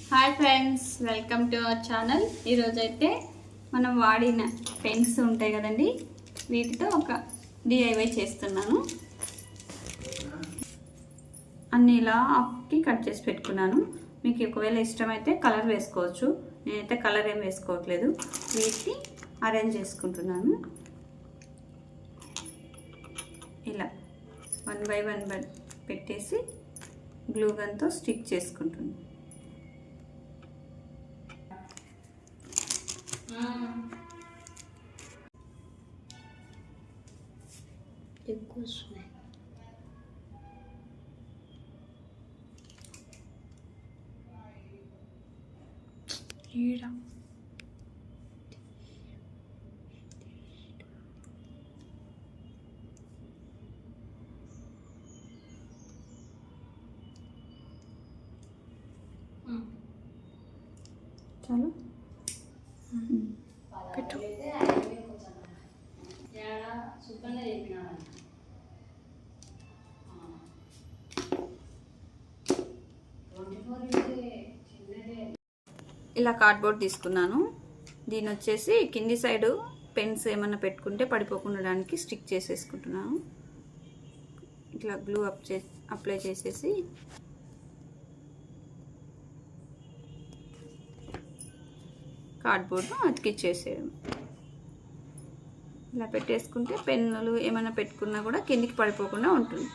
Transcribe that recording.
Hi friends, welcome to our channel. ఈరోజైతే మనం వాడిన పెన్స్ ఉంటాయి కదండి, వీటితో ఒక డిఐవై చేస్తున్నాను. అన్ని ఇలా ఆఫ్కి కట్ చేసి పెట్టుకున్నాను. మీకు ఒకవేళ ఇష్టమైతే కలర్ వేసుకోవచ్చు. నేనైతే కలర్ ఏం వేసుకోవట్లేదు. వీటిని అరేంజ్ చేసుకుంటున్నాను. ఇలా 1 by 1 పెట్టేసి గ్లూ గన్తో స్టిక్ చేసుకుంటున్నాను. ఎక్కువ వస్తున్నాయి. చాలు పెట్టు. ఇలా కార్డ్బోర్డ్ తీసుకున్నాను. దీని వచ్చేసి కింది సైడు పెన్స్ ఏమన్నా పెట్టుకుంటే పడిపోకుండా స్టిక్ చేసేసుకుంటున్నాను. ఇట్లా గ్లూ అప్లై చేసేసి కార్డ్బోర్డ్ అతికిచ్చేసేయడం. ఇలా పెట్టేసుకుంటే పెన్నులు ఏమైనా పెట్టుకున్నా కూడా కిందికి పడిపోకుండా ఉంటుంది.